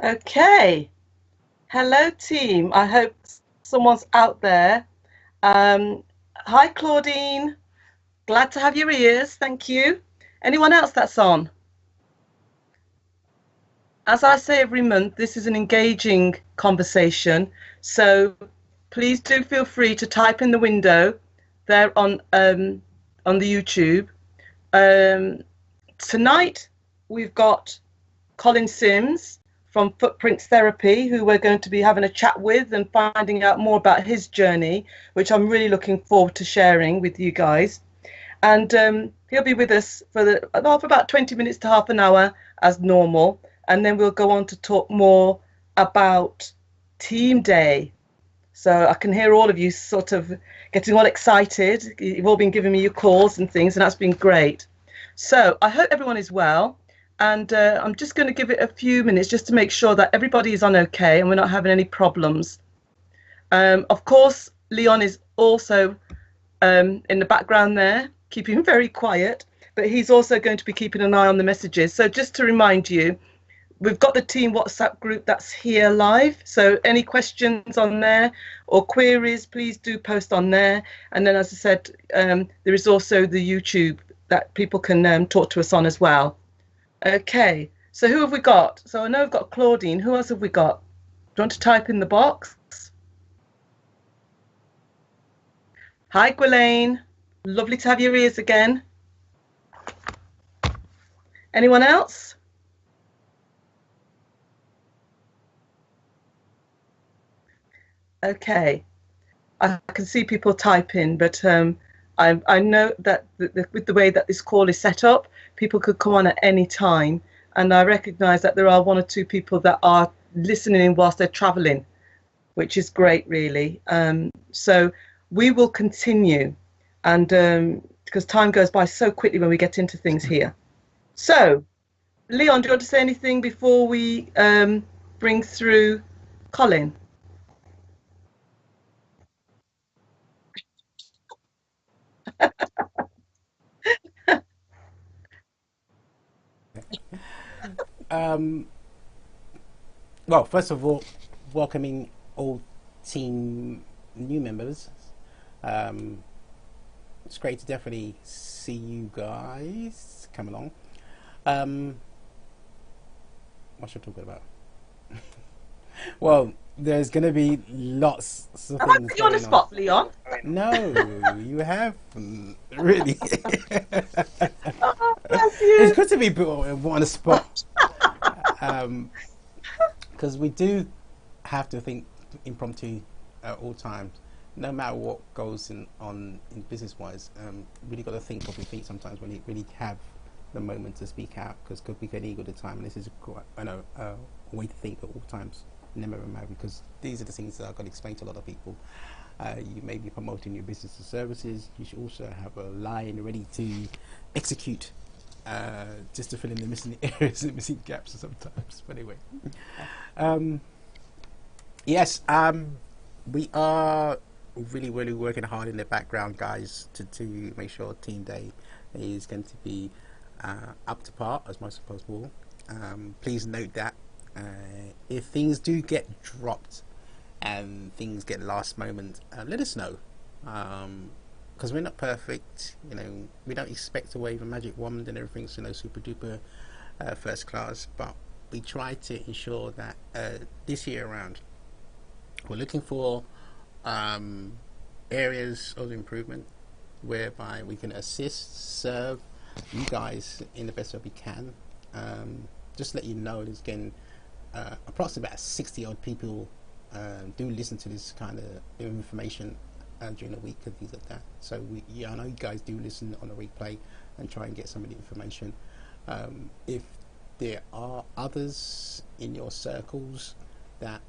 Okay. Hello, team. I hope someone's out there. Um, Hi, Claudine. Glad to have your ears. Thank you. Anyone else that's on? As I say every month, this is an engaging conversation. So please do feel free to type in the window there on the YouTube. Um, Tonight we've got Colin Sims from Footprints Therapy, who we're going to be having a chat with and finding out more about his journey, which I'm really looking forward to sharing with you guys. And he'll be with us for about 20 minutes to half an hour as normal. And then we'll go on to talk more about Team Day. So I can hear all of you sort of getting all excited. You've all been giving me your calls and things, and that's been great. So I hope everyone is well. And I'm just going to give it a few minutes just to make sure that everybody is on okay and we're not having any problems. Of course, Leon is also in the background there, keeping very quiet, but he's also going to be keeping an eye on the messages. So just to remind you, we've got the team WhatsApp group that's here live. So any questions on there or queries, please do post on there. And then, as I said, there is also the YouTube that people can talk to us on as well. Okay, so who have we got? So I know we've got Claudine. Who else have we got? Do you want to type in the box? Hi, Ghislaine. Lovely to have your ears again. Anyone else? Okay, I can see people typing, but I know that with the way that this call is set up, people could come on at any time. And I recognise that there are one or two people that are listening in whilst they're travelling, which is great, really. So we will continue, and because time goes by so quickly when we get into things here. So, Leon, do you want to say anything before we bring through Colin? Um, well, first of all, welcoming all team new members. Um, it's great to definitely see you guys come along. Um, what should I talk about? Well, there's going to be lots of Have I things put you on the going on. spot, Leon? No, you have really. Oh, bless It's you. good to be put on the spot because we do have to think impromptu at all times, no matter what goes in business wise. Really got to think of your feet sometimes when you really have the moment to speak out, because could be getting ego the time, and this is a way to think at all times. Never remember, because these are the things that I've got to explain to a lot of people. You may be promoting your business or services. You should also have a line ready to execute, just to fill in the missing areas and missing gaps sometimes. But anyway, um, yes, we are really working hard in the background, guys, to make sure Team Day is going to be up to par as much as possible. Please note that if things do get dropped and things get last moment, let us know, because we're not perfect. We don't expect to wave a magic wand and everything's super duper first class, but we try to ensure that this year around we're looking for um, areas of improvement whereby we can assist, serve you guys in the best way we can. Just let you know, there's again approximately about 60 odd people do listen to this kind of information during the week and things like that. So I know you guys do listen on the replay and try and get some of the information. If there are others in your circles that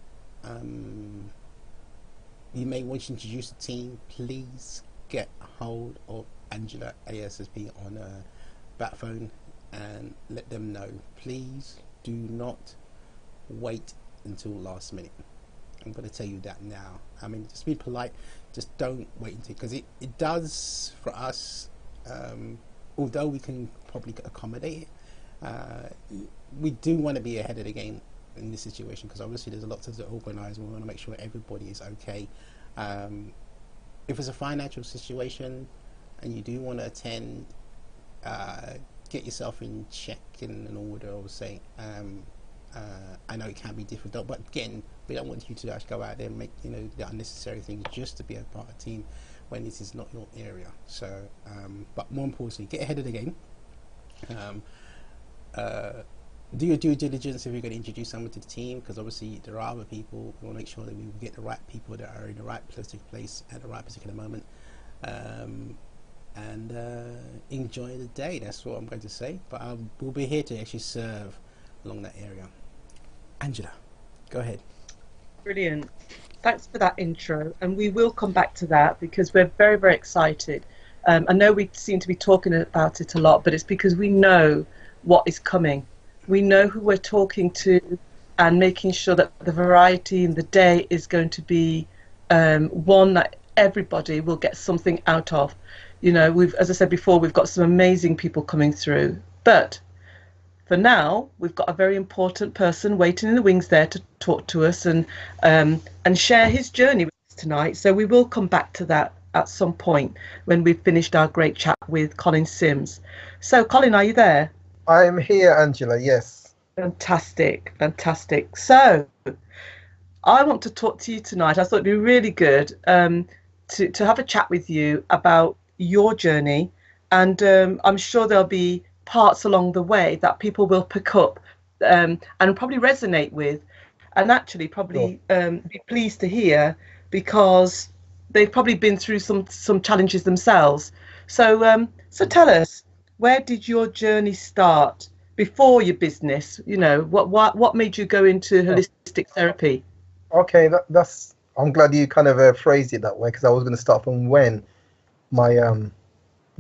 you may want to introduce the team, please get a hold of Angela ASSP on a bat phone and let them know. Please do not wait until last minute. I'm going to tell you that now. I mean, just be polite. Just don't wait until, because it does for us. Although we can probably accommodate it, uh, we do want to be ahead of the game in this situation, because obviously there's a lot to organise. We want to make sure everybody is okay. If it's a financial situation and you do want to attend, get yourself in check and in order, I would say. I know it can be difficult, but again, we don't want you to actually go out there and make the unnecessary things just to be a part of a team when this is not your area. So, but more importantly, get ahead of the game. Do your due diligence if you're going to introduce someone to the team, because obviously there are other people. We want to make sure that we get the right people that are in the right particular place at the right particular moment, and enjoy the day. That's what I'm going to say. But we'll be here to actually serve along that area. Angela, go ahead. Brilliant. Thanks for that intro, and we will come back to that because we're very, very excited. I know we seem to be talking about it a lot, but it's because we know what is coming. We know who we're talking to, and making sure that the variety in the day is going to be one that everybody will get something out of. As I said before, we've got some amazing people coming through, but for now, we've got a very important person waiting in the wings there to talk to us and share his journey with us tonight. So we will come back to that at some point when we've finished our great chat with Colin Sims. So, Colin, are you there? I'm here, Angela, yes. Fantastic, fantastic. So, I want to talk to you tonight. I thought it'd be really good to have a chat with you about your journey, and I'm sure there'll be parts along the way that people will pick up and probably resonate with, and actually probably be pleased to hear, because they've probably been through some challenges themselves. So tell us, where did your journey start before your business? What made you go into holistic therapy? Okay, that's. I'm glad you kind of phrased it that way, because I was going to start from when my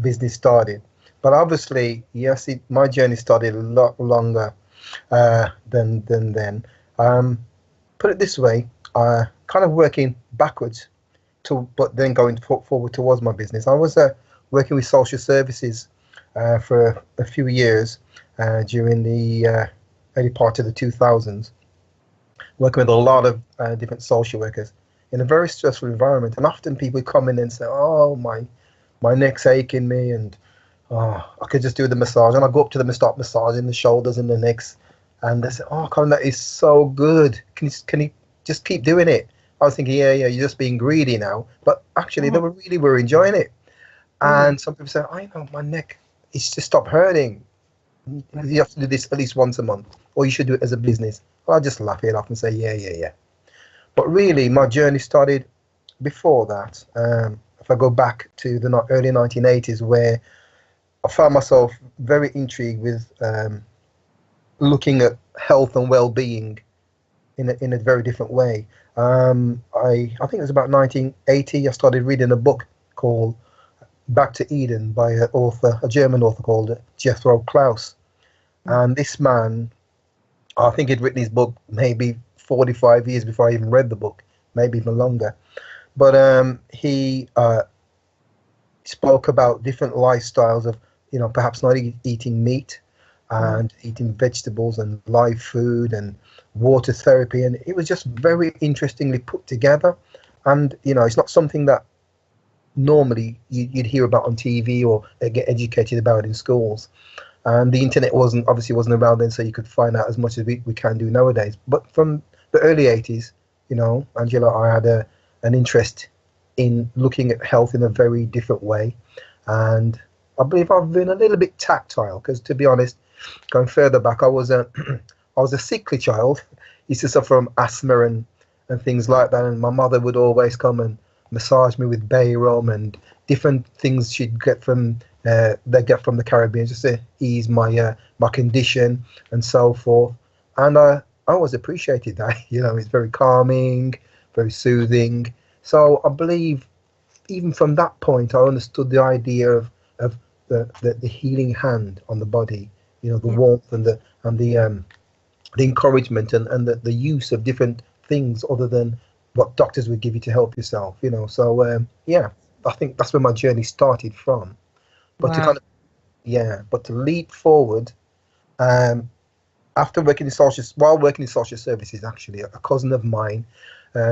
business started. But obviously, yes, my journey started a lot longer than then. Put it this way, kind of working backwards, but then going forward towards my business. I was working with social services for a few years during the early part of the 2000s, working with a lot of different social workers in a very stressful environment. And often people come in and say, "Oh, my neck's aching me, and I could just do the massage." And I go up to them and start massaging the shoulders and the necks, and they say, "Oh, Colin, that is so good. Can you just keep doing it?" I was thinking, yeah, you're just being greedy now. But actually, they were enjoying it. And some people say, my neck, it's just stopped hurting. You have to do this at least once a month, or you should do it as a business. Well, I just laugh it off and say, yeah. But really, my journey started before that. If I go back to the early 1980s, where I found myself very intrigued with looking at health and well-being in a very different way. I think it was about 1980. I started reading a book called Back to Eden by a German author called Jethro Klaus. And this man, I think he'd written his book maybe 45 years before I even read the book, maybe even longer. But he spoke about different lifestyles of, perhaps not eating meat and eating vegetables and live food and water therapy. And it was just very interestingly put together. And, it's not something that normally you'd hear about on TV or get educated about in schools. And the internet obviously wasn't around then, so you could find out as much as we can do nowadays. But from the early 80s, Angela, I had an interest in looking at health in a very different way. And I believe I've been a little bit tactile, because, to be honest, going further back, I was a sickly child. Used to suffer from asthma and things like that. And my mother would always come and massage me with bay rum and different things she'd get from the Caribbean, just to ease my condition and so forth. And I always appreciated that. It's very calming, very soothing. So I believe even from that point, I understood the idea of the healing hand on the body, the warmth and the encouragement and the use of different things other than what doctors would give you to help yourself. So I think that's where my journey started from. But to leap forward After while working in social services, actually, a cousin of mine,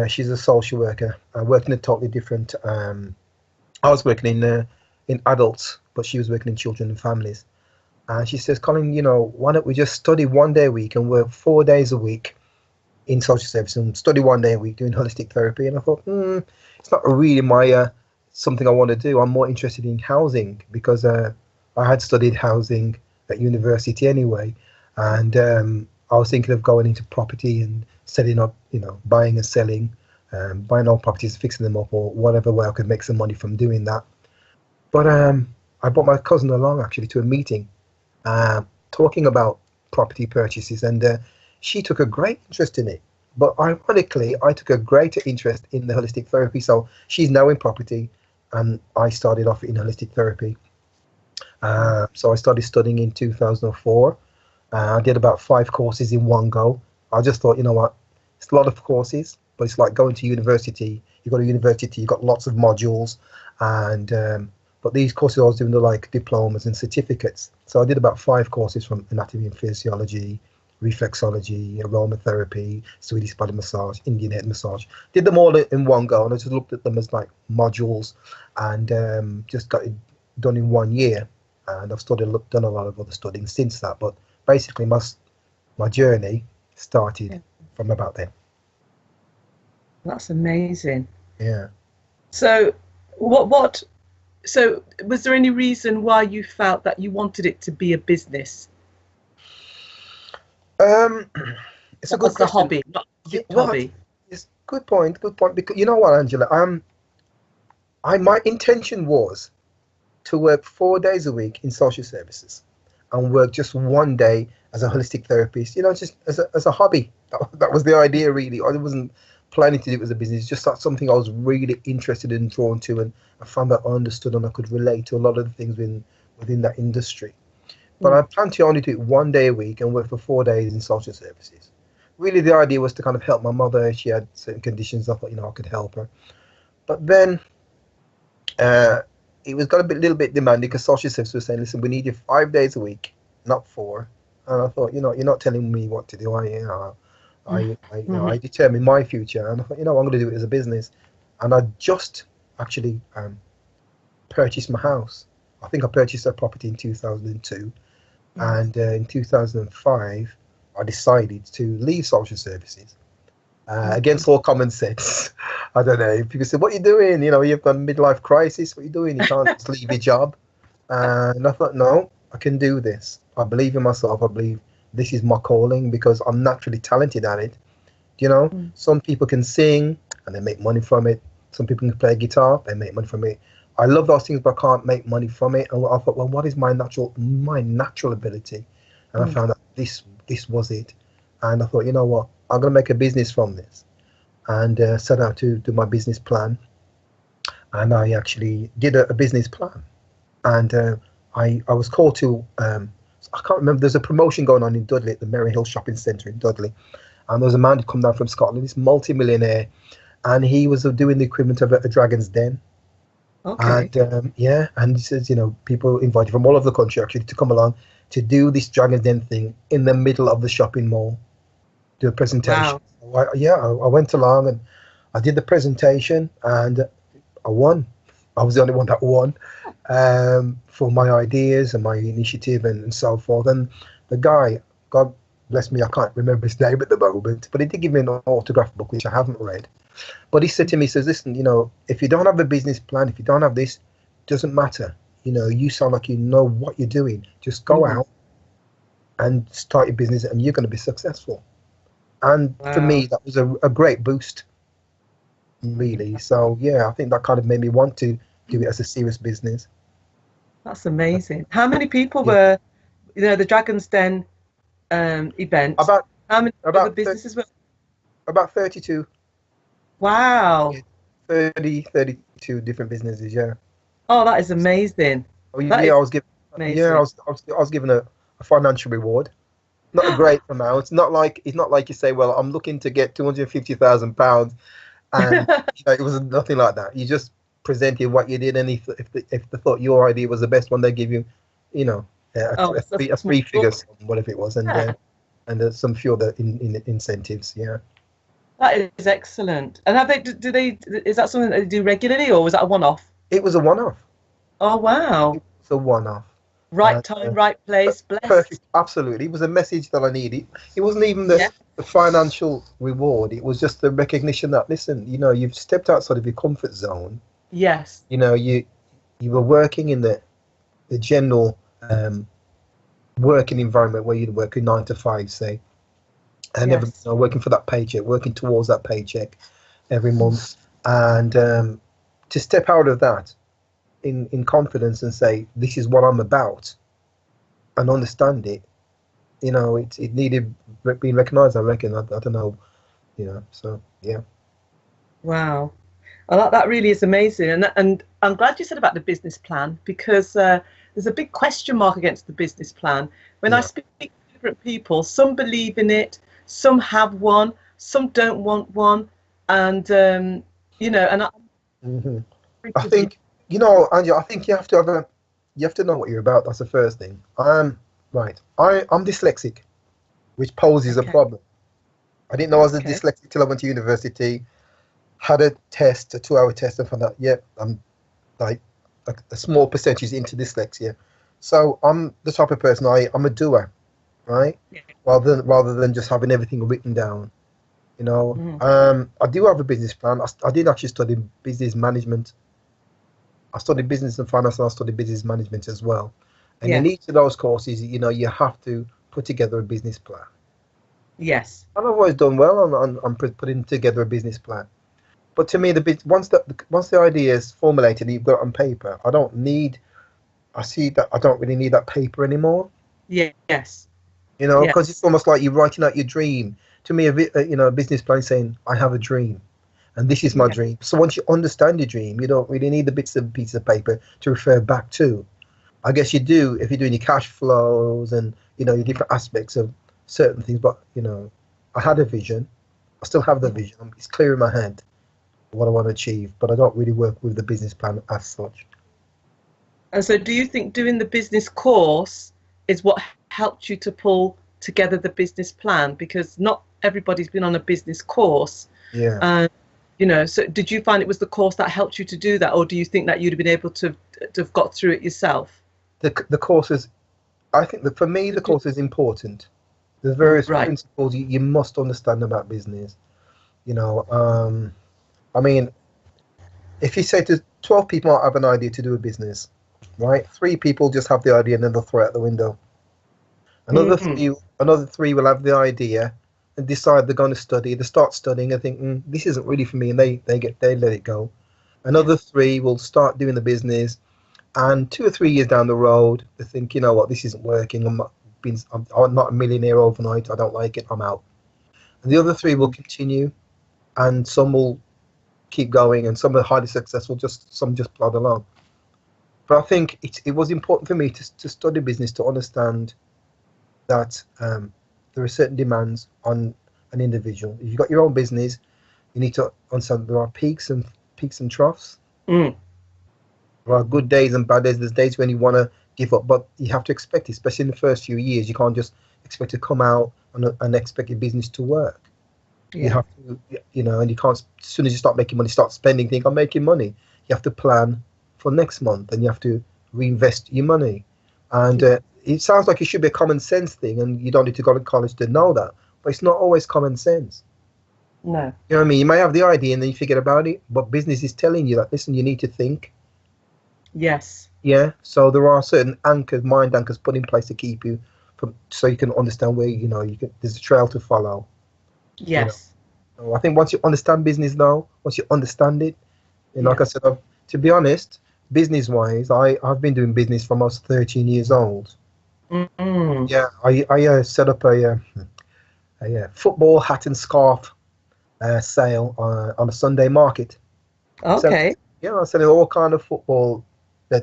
she's a social worker, working a totally different. I was working in adults, but she was working in children and families. And she says, Colin, why don't we just study 1 day a week and work 4 days a week in social services and study 1 day a week doing holistic therapy? And I thought, it's not really my something I want to do. I'm more interested in housing because I had studied housing at university anyway, and I was thinking of going into property and setting up, buying and selling, buying old properties, fixing them up, or whatever way I could make some money from doing that. But I brought my cousin along actually to a meeting, talking about property purchases, and she took a great interest in it. But ironically, I took a greater interest in the holistic therapy. So she's now in property, and I started off in holistic therapy. So I started studying in 2004. I did about 5 courses in one go. I just thought, you know what, it's a lot of courses, but it's like going to university. You go to university, you've got lots of modules, and but these courses I was doing the like diplomas and certificates. So I did about 5 courses from anatomy and physiology, reflexology, aromatherapy, Swedish body massage, Indian head massage. Did them all in one go, and I just looked at them as like modules, and just got it done in 1 year. And I've done a lot of other studying since that. But basically, my journey started from about then. That's amazing. Yeah. So So was there any reason why you felt that you wanted it to be a business? It's a good question. Hobby, not hobby. It's good point. Because you know what, Angela, my intention was to work 4 days a week in social services and work just 1 day as a holistic therapist. Just as a hobby. That was the idea, really. I wasn't planning to do it as a business. It's just something I was really interested in, drawn to, and I found that I understood and I could relate to a lot of the things within that industry. But I planned to only do it 1 day a week and work for 4 days in social services. Really, the idea was to kind of help my mother. She had certain conditions. I thought, I could help her. But then it was got little bit demanding because social services were saying, listen, we need you 5 days a week, not 4. And I thought, you're not telling me what to do. I determine my future, and I thought, I'm going to do it as a business. And I just actually purchased my house. I think I purchased a property in 2002, and in 2005 I decided to leave social services against all common sense. I don't know. People say, "What are you doing? You've got a midlife crisis. What are you doing? You can't just leave your job." And I thought, no, I can do this. I believe in myself. I believe this is my calling because I'm naturally talented at it. Some people can sing and they make money from it. Some people can play guitar, they make money from it. I love those things, but I can't make money from it. And I thought, well, what is my natural ability? And I found that this was it. And I thought, you know what, I'm going to make a business from this. And set out to do my business plan. And I actually did a business plan. And I was called to, I can't remember, there's a promotion going on in Dudley at the Merry Hill Shopping Centre in Dudley. And there was a man who come down from Scotland, this multi-millionaire, and he was doing the equivalent of a Dragon's Den. Okay. And and he says, people invited from all over the country actually to come along to do this Dragon's Den thing in the middle of the shopping mall, do a presentation. Wow. I went along and I did the presentation and I won. I was the only one that won for my ideas and my initiative and so forth. And the guy, God bless me, I can't remember his name at the moment, but he did give me an autograph book, which I haven't read. But he said to me, he says, listen, if you don't have a business plan, if you don't have this, doesn't matter. You sound like you know what you're doing. Just go out and start your business and you're going to be successful. And for me, that was a great boost, really. So, I think that kind of made me want to do it as a serious business. That's amazing. How many people were, the Dragon's Den event? How many other businesses were? About 32. Wow. 32 different businesses, yeah. Oh, that is amazing. I was given a financial reward. Not a great amount. It's not like you say, well, I'm looking to get £250,000 and it was nothing like that. You just presented what you did, and if they thought your idea was the best one, they give you, Oh, a that's three small. figure sum, whatever it was, Yeah, and some few other in incentives. Yeah, that is excellent. And have they, do they, is that something that they do regularly or was that a one-off? it was a one-off. Oh, It wow. was a one-off. Right time, right place, blessed. Perfect, absolutely. It was a message that I needed. It wasn't even Yeah. the financial reward. It was just the recognition that, listen, you've stepped outside of your comfort zone. Yes. You know, you were working in the general working environment where you'd work a 9 to 5, say, and never Yes. working for that paycheck, working towards that paycheck every month, and to step out of that in confidence and say, this is what I'm about, and understand it. It needed being recognized. I reckon. I don't know. So yeah. Wow. Well, that really is amazing. And I'm glad you said about the business plan because there's a big question mark against the business plan. When I Yeah. speak to different people, some believe in it, some have one, some don't want one. And, and I hmm agree I with you. think Angie. I think you have to know what you're about. That's the first thing. Right. I'm dyslexic, which poses a Okay. problem. I didn't know I was a Okay. dyslexic till I went to university. Had a test, a 2 hour test, and found out, yeah, I'm like a small percentage into dyslexia. So I'm the type of person I'm a doer, right? Yeah. Rather than just having everything written down. Mm. I do have a business plan. I did actually study business management. I studied business and finance, and I studied business management as well. And in Yeah. each of those courses, you have to put together a business plan. Yes. And I've always done well on putting together a business plan. But to me, once the idea is formulated and you've got it on paper, I see that I don't really need that paper anymore. Yes. Because it's Yes. almost like you're writing out your dream. To me, a business plan saying, I have a dream, and this is my Yeah. dream. So once you understand your dream, you don't really need the bits and pieces of paper to refer back to. I guess you do if you're doing your cash flows and your different aspects of certain things. But I had a vision. I still have the Yeah. vision. It's clear in my head what I want to achieve, but I don't really work with the business plan as such. And so do you think doing the business course is what helped you to pull together the business plan? Because not everybody's been on a business course. Yeah. And, so did you find it was the course that helped you to do that? Or do you think that you'd have been able to have got through it yourself? The course is, I think that for me, the course is important. There's various Right. principles you must understand about business. You know, I mean, if you say to 12 people I have an idea to do a business, right? 3 people just have the idea and then they'll throw it out the window. Another Mm. three, another three will have the idea and decide they're going to study. They start studying and think, this isn't really for me, and they let it go. Yeah. Another three will start doing the business, and 2 or 3 years down the road, they think, you know what, this isn't working. I'm not a millionaire overnight. I don't like it. I'm out. And the other three will continue, and some will keep going, and some are highly successful. Some just plod along. But I think it was important for me to study business to understand that there are certain demands on an individual. If you've got your own business, you need to understand there are peaks and troughs. Mm. There are good days and bad days. There's days when you want to give up, but you have to expect it, especially in the first few years. You can't just expect to come out and expect your business to work. You Yeah. have to, and you can't, as soon as you start making money, start spending, think I'm making money. You have to plan for next month and you have to reinvest your money. And it sounds like it should be a common sense thing and you don't need to go to college to know that, but it's not always common sense. No. You know what I mean? You may have the idea and then you forget about it, but business is telling you that, listen, you need to think. Yes. Yeah. So there are certain anchors, mind anchors put in place to keep you so you can understand where, there's a trail to follow. You know. Yes. So I think once you understand business now, once you understand it, like Yeah. I said, to be honest, business-wise, I've been doing business for almost 13 years old. Mm. Yeah, I set up a football hat and scarf sale on a Sunday market. So Okay. yeah, I'm selling all kind of football,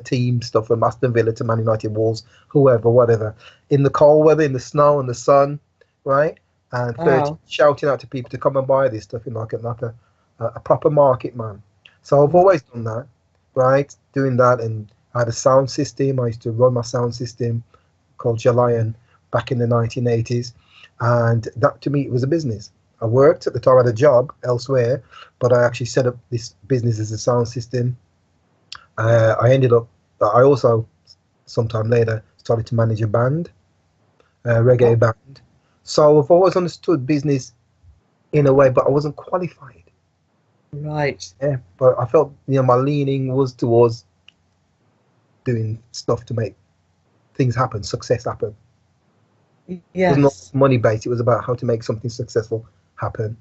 team stuff from Aston Villa to Man United, Wolves, whoever, whatever, in the cold weather, in the snow and the sun, right? And 30 Wow. shouting out to people to come and buy this stuff in like a proper market, man. So I've always done that, right? Doing that, and I had a sound system. I used to run my sound system, called Jalion back in the 1980s, and that to me it was a business. I worked at the time, I had a job elsewhere, but I actually set up this business as a sound system. I also, sometime later, started to manage a band, a reggae band. So I've always understood business in a way, but I wasn't qualified. Right. Yeah, but I felt, my leaning was towards doing stuff to make things happen, success happen. It was not money based. It was about how to make something successful happen,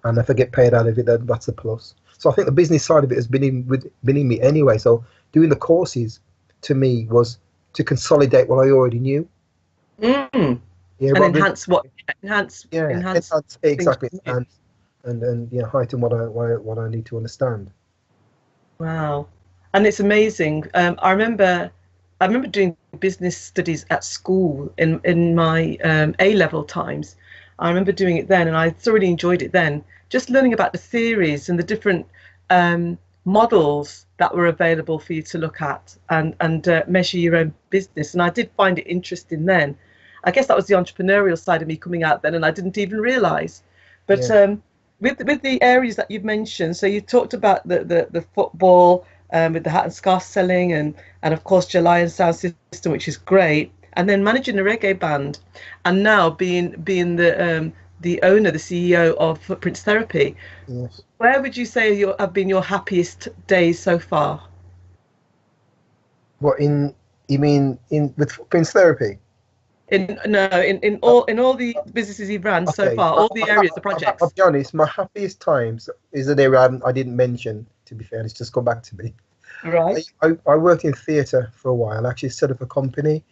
and if I get paid out of it, then that's a plus. So I think the business side of it has been in me anyway. So doing the courses to me was to consolidate what I already knew. Yeah, and enhance exactly, and heighten what I need to understand. Wow, and it's amazing. I remember doing business studies at school in my A-level times. I remember doing it then, and I thoroughly enjoyed it then. Just learning about the theories and the different models that were available for you to look at and measure your own business. And I did find it interesting then. I guess that was the entrepreneurial side of me coming out then, and I didn't even realise. But with the areas that you've mentioned, so you talked about the football with the hat and scarf selling, and of course Jalion sound system, which is great. And then managing a reggae band, and now being the owner, the CEO of Footprints Therapy. Yes. Where would you say have been your happiest days so far? What you mean with Footprints Therapy? In all the businesses you've ran so far, all the areas, the projects. I'll be honest, my happiest times is an area I didn't mention. To be fair, it's just come back to me. Right. I worked in theatre for a while. I actually set up a company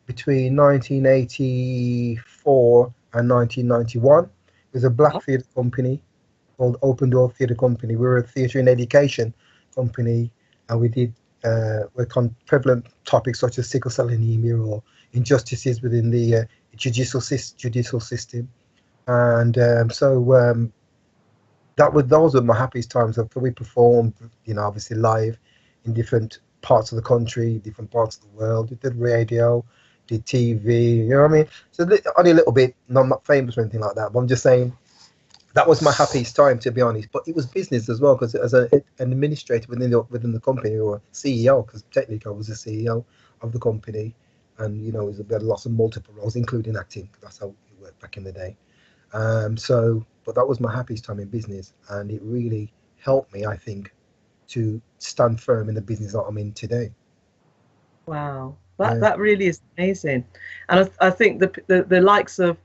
between 1984 and 1991. It was a black theatre company called Open Door Theatre Company. We were a theatre in education company, and we did work on prevalent topics such as sickle cell anemia or injustices within the judicial system. And those were my happiest times. We performed, obviously live in different parts of the country, different parts of the world. We did radio, did TV, you know what I mean? So only a little bit. No, I'm not famous or anything like that, but I'm just saying that was my happiest time, to be honest. But it was business as well, because as an administrator within the company, or CEO, because technically I was the CEO of the company, and we had lots of multiple roles, including acting. That's how it worked back in the day. But that was my happiest time in business, and it really helped me, I think, to stand firm in the business that I'm in today. Wow, that really is amazing. And I think the likes of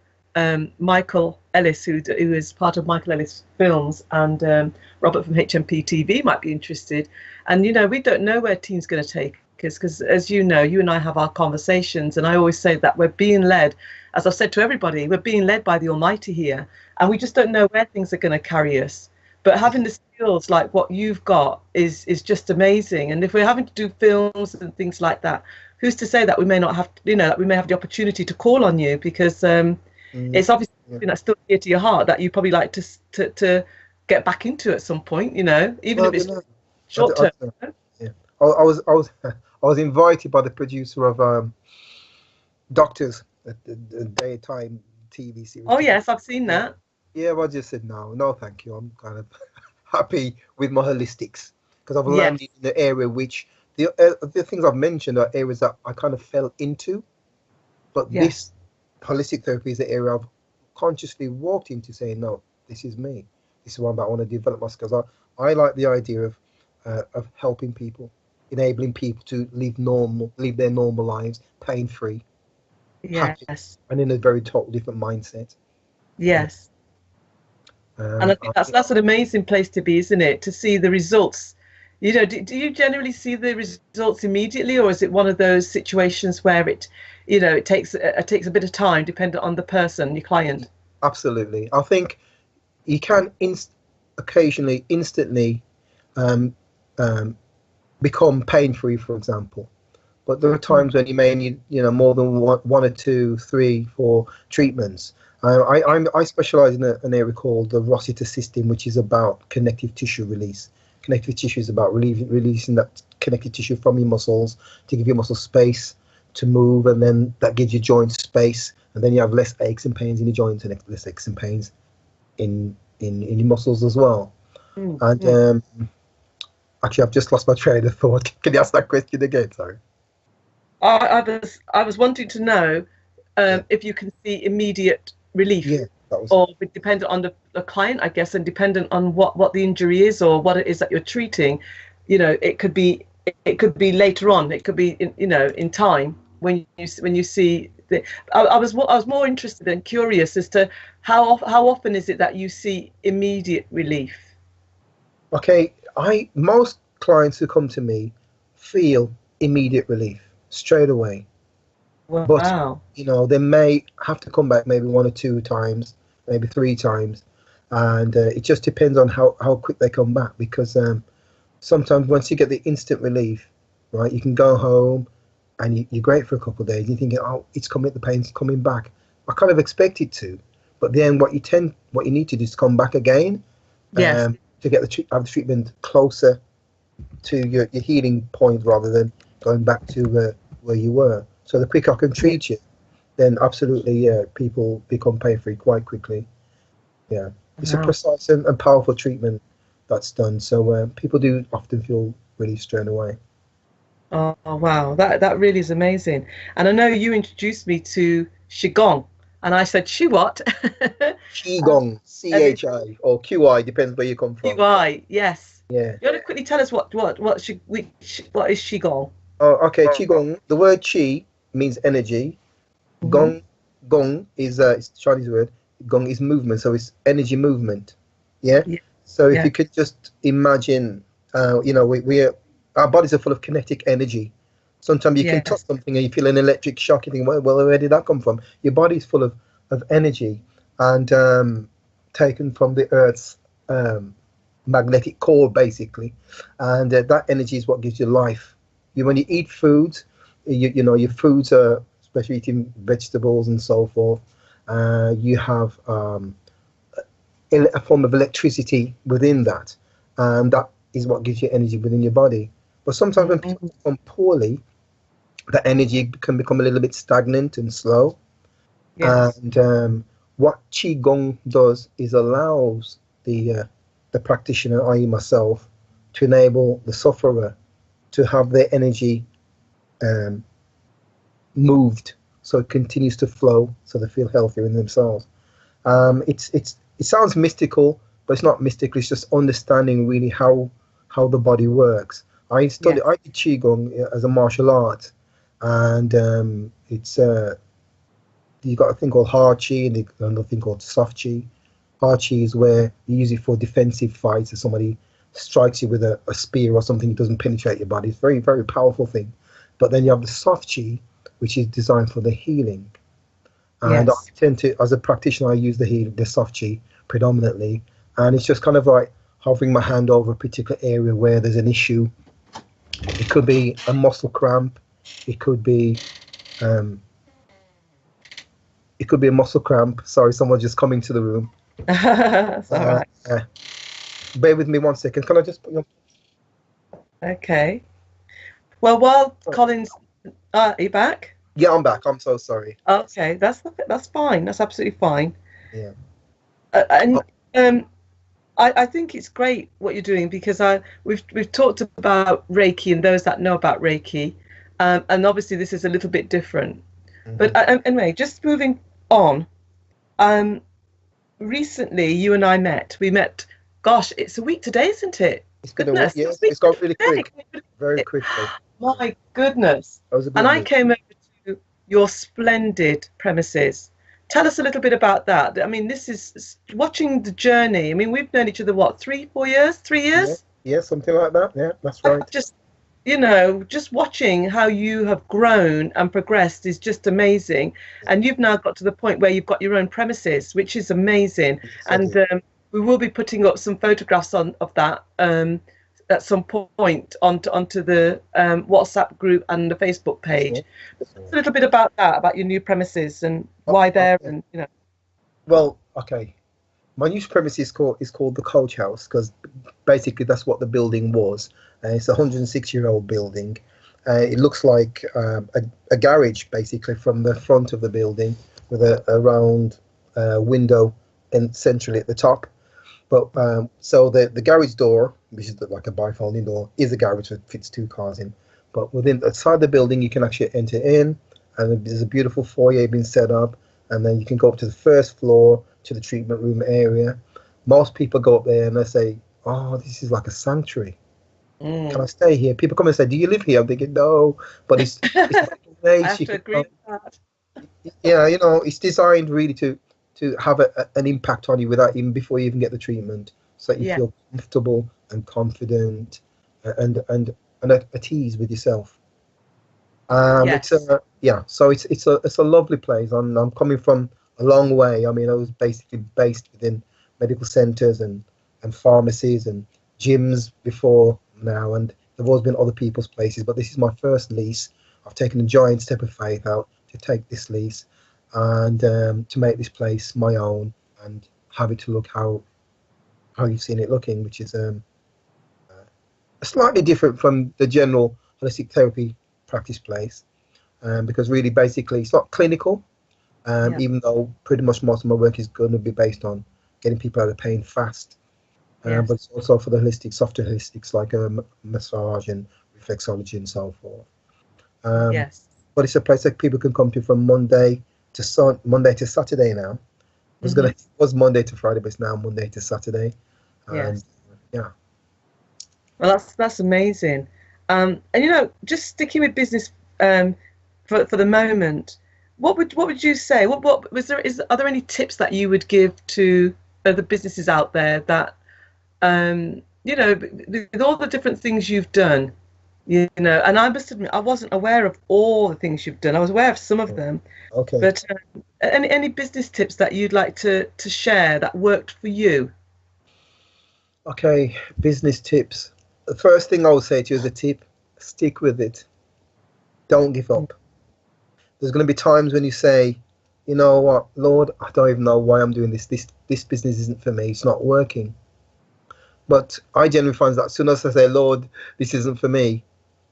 Michael Ellis, who is part of Michael Ellis Films, and Robert from HMP TV might be interested. And we don't know where team's going to take us, because as you know, you and I have our conversations, and I always say that we're being led, as I've said to everybody, we're being led by the Almighty here, and we just don't know where things are going to carry us. But having the skills like what you've got is just amazing. And if we're having to do films and things like that, who's to say that we may not have, that we may have the opportunity to call on you, because it's obviously something that's still dear to your heart that you probably like to get back into at some point, even if it's short term. I was invited by the producer of Doctors, the daytime TV series. Oh yes, I've seen that. Yeah, but I just said no, thank you. I'm kind of happy with my holistics, because I've landed in the area which the things I've mentioned are areas that I kind of fell into, but this holistic therapy is the area I've consciously walked into, saying no, this is me. This is what I want to develop my skills. I like the idea of helping people, enabling people to live their normal lives, pain free. Yes. Happy, and in a very totally different mindset. Yes. And I think that's an amazing place to be, isn't it? To see the results. Do you generally see the results immediately, or is it one of those situations where it takes a bit of time, dependent on the person, your client? Absolutely. I think you can occasionally, instantly become pain-free, for example. But there are times when you may need, more than one or two, 3, 4 treatments. I specialise in an area called the Rossiter system, which is about connective tissue release. Connective tissue is about releasing that connective tissue from your muscles to give your muscle space to move, and then that gives your joint space, and then you have less aches and pains in your joints and less aches and pains in your muscles as well. And actually, I've just lost my train of thought. Can you ask that question again? Sorry. I was wanting to know if you can see immediate relief. Yeah, that was. Or dependent on the client, I guess, and dependent on what the injury is or what it is that you're treating. You know, it could be later on. It could be in time when you see. I was more interested and curious as to how often is it that you see immediate relief. Okay, most clients who come to me feel immediate relief straight away. Wow. But they may have to come back maybe 1 or 2 times, maybe 3 times, and it just depends on how quick they come back, because sometimes once you get the instant relief, right, you can go home and you're great for a couple of days. You're thinking, oh, the pain's coming back. I kind of expect it to, but then what you need to do is come back again. Yes. To get have the treatment closer to your healing point rather than going back to where you were. So the quicker I can treat you, then absolutely, people become pain-free quite quickly. Yeah, it's a precise and powerful treatment that's done. So people do often feel really straight away. Oh wow, that really is amazing. And I know you introduced me to Qigong, and I said, "She what?" Qigong, CHI or QI, depends where you come from. QI, yes. Yeah. You want to quickly tell us what is Qigong? Oh, okay. Qigong. The word Qi means energy. Gong is it's a Chinese word. Gong is movement, so it's energy movement. Yeah. So if you could just imagine, our bodies are full of kinetic energy. Sometimes you can touch something and you feel an electric shock. You think, well, where did that come from? Your body's full of energy, and taken from the Earth's magnetic core, basically. And that energy is what gives you life. When you eat foods, your foods are, especially eating vegetables and so forth, you have a form of electricity within that, and that is what gives you energy within your body. But sometimes when people perform poorly, that energy can become a little bit stagnant and slow. Yes. And what Qigong does is allows the practitioner, i.e. myself, to enable the sufferer to have their energy moved, so it continues to flow, so they feel healthier in themselves. It sounds mystical, but it's not mystical. It's just understanding really how the body works. I did Qigong as a martial art, and it's you got a thing called hard Qi and another thing called soft Qi. Hard Qi is where you use it for defensive fights. If somebody strikes you with a spear or something, it doesn't penetrate your body. It's a very, very powerful thing. But then you have the soft Qi, which is designed for the healing. And I tend to, as a practitioner, I use the soft Qi predominantly. And it's just kind of like hovering my hand over a particular area where there's an issue. It could be a muscle cramp. It could be a muscle cramp. Sorry, someone's just coming to the room. That's all right. Bear with me 1 second. Can I just put you on? Okay. Well, while Colin's, are you back? Yeah, I'm back. I'm so sorry. Okay, that's fine. That's absolutely fine. Yeah. I think it's great what you're doing, because we've talked about Reiki and those that know about Reiki, and obviously this is a little bit different. Mm-hmm. But anyway, just moving on. Recently, you and I met. We met. Gosh, it's a week today, isn't it? It's been a week. Yes, it's gone really quick. Very quickly. My goodness. And I came over to your splendid premises. Tell us a little bit about that. I mean, this is watching the journey. I mean, we've known each other, what, 3-4 years? 3 years? Yeah, something like that. Yeah, that's right. Just watching how you have grown and progressed is just amazing. And you've now got to the point where you've got your own premises, which is amazing. Exactly. And we will be putting up some photographs of that at some point onto the WhatsApp group and the Facebook page. Yeah. A little bit about that, about your new premises and why they're, and Well, okay. My new premises is called the Coach House, because basically that's what the building was. It's a 106-year-old building, It looks like a garage, basically, from the front of the building with a round window and centrally at the top. But so the garage door, which is like a bifolding door, is a garage that fits 2 cars in. But within outside the building, you can actually enter in, and there's a beautiful foyer being set up, and then you can go up to the first floor to the treatment room area. Most people go up there and they say, "Oh, this is like a sanctuary. Can I stay here?" People come and say, "Do you live here?" I'm thinking, "No," but it's like a place I have to agree with that. yeah, you know, it's designed really to have an impact on you without even before you even get the treatment, so that you Yeah. feel comfortable and confident and at ease with yourself. Yes. So it's a lovely place. I'm coming from a long way. I mean, I was basically based within medical centres and pharmacies and gyms before now, and there've always been other people's places, but this is my first lease. I've taken a giant step of faith out to take this lease and to make this place my own and have it to look how you've seen it looking, which is slightly different from the general holistic therapy practice place, because really basically it's not clinical, Yeah. even though pretty much most of my work is going to be based on getting people out of pain fast. Yes. But it's also for the holistic, softer holistics like massage and reflexology and so forth. Yes. But it's a place that people can come to from Monday to Saturday now. It was Monday to Friday, but it's now Monday to Saturday. Yes. Yeah. Well, that's amazing. And you know, just sticking with business for the moment, what would you say? What was there? Are there any tips that you would give to the businesses out there that you know, with all the different things you've done, you know, and I must admit I wasn't aware of all the things you've done. I was aware of some of them, Okay. but any business tips that you'd like to share that worked for you? Okay. Business tips. The first thing I would say to you as a tip: stick with it. Don't give up. There's going to be times when you say, "You know what, Lord, I don't even know why I'm doing this. This business isn't for me. It's not working." But I generally find that as soon as I say, "Lord, this isn't for me,"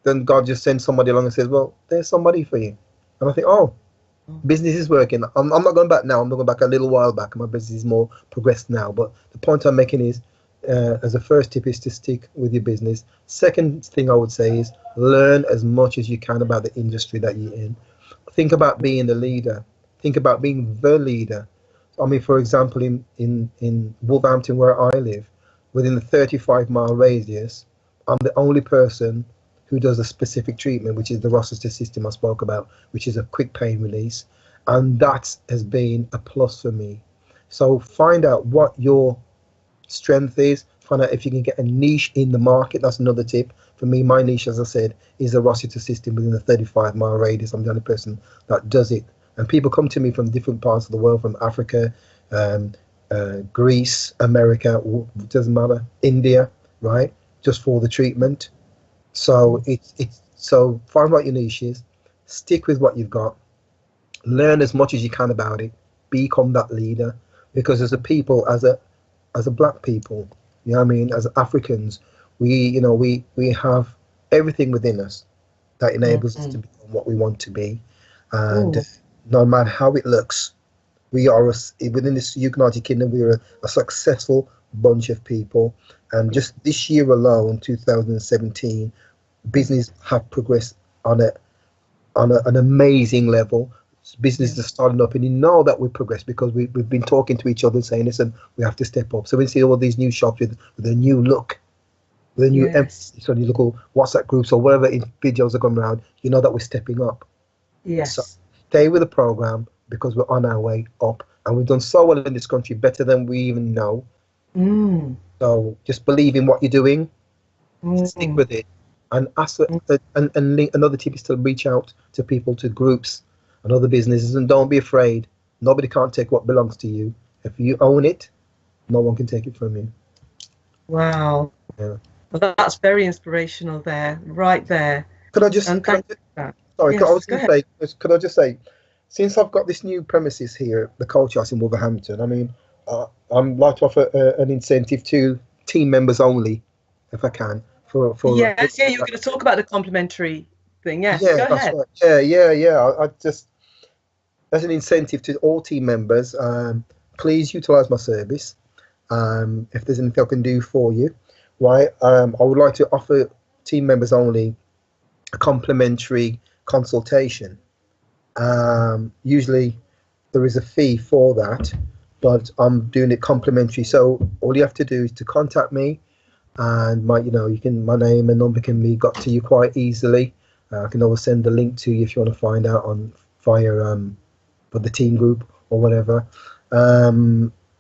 then God just sends somebody along and says, "Well, there's somebody for you." And I think, "Oh, business is working. I'm not going back now. I'm not going back a little while back. My business is more progressed now." But the point I'm making is, as a first tip, is to stick with your business. Second thing I would say is learn as much as you can about the industry that you're in. Think about being the leader. Think about being the leader. I mean, for example, in Wolverhampton, where I live, within the 35-mile radius, I'm the only person who does a specific treatment, which is the Rochester system I spoke about, which is a quick pain release. And that has been a plus for me. So find out what your strength is. Find out if you can get a niche in the market. That's another tip. For me, my niche, as I said, is the Rochester system within the 35-mile radius. I'm the only person that does it. And people come to me from different parts of the world, from Africa, Greece, America, doesn't matter, India, right? Just for the treatment. So so find what your niche is, stick with what you've got, learn as much as you can about it, become that leader. Because as a people, as a black people, you know what I mean, as Africans, we have everything within us that enables us to become what we want to be, and no matter how it looks, we are within this United Kingdom. We are a successful bunch of people, and just this year alone, 2017, business have progressed on an amazing level. Businesses are starting up, and you know that we progress because we've been talking to each other and saying, "Listen, we have to step up." So we see all these new shops with a new look, with a new emphasis on your local WhatsApp groups or whatever videos are going around. You know that we're stepping up. Yes. So stay with the program because we're on our way up, and we've done so well in this country, better than we even know. So just believe in what you're doing, stick with it, and ask. Another tip is to reach out to people, to groups and other businesses, and don't be afraid. Nobody can't take what belongs to you. If you own it, no one can take it from you. Wow. Yeah. Well, that's very inspirational there, right there. Could I just? And thank you for that. Sorry, Yes, could I just say, since I've got this new premises here at the Culture House in Wolverhampton, I mean, I'm like to offer an incentive to team members only, if I can. Yes, yeah, you were going to talk about the complimentary thing. Yes, Yeah, go that's ahead. right. Yeah. I just, as an incentive to all team members, please utilize my service. If there's anything I can do for you, right? I would like to offer team members only a complimentary consultation. Usually there is a fee for that, but I'm doing it complimentary. So all you have to do is to contact me, and my name and number can be got to you quite easily. I can always send the link to you if you want to find out on via for the team group or whatever.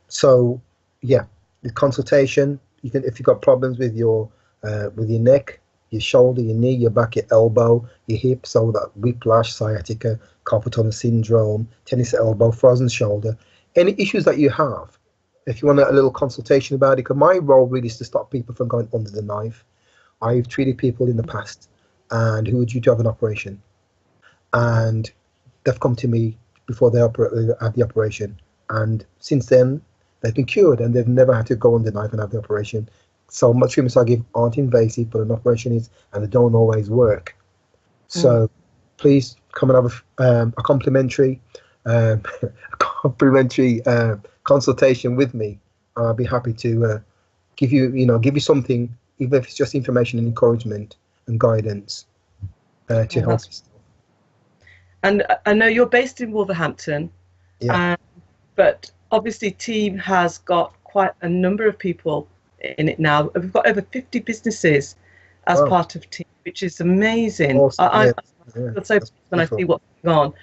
So yeah, the consultation. You can, if you've got problems with your neck, your shoulder, your knee, your back, your elbow, your hip, so that whiplash, sciatica, carpal tunnel syndrome, tennis elbow, frozen shoulder, any issues that you have. If you want a little consultation about it, because my role really is to stop people from going under the knife. I've treated people in the past and who were due to have an operation, and they've come to me before they had the operation, and since then they've been cured and they've never had to go under the knife and have the operation. So much treatments I give aren't invasive, but an operation is, and they don't always work. So please come and have a complimentary um, complimentary consultation with me. I'll be happy to give you something, even if it's just information and encouragement and guidance to help. And I know you're based in Wolverhampton, Yeah. but obviously Team has got quite a number of people in it now. We've got over 50 businesses as part of Team, which is amazing. Awesome. I Yeah. feel so pleased when I see what's going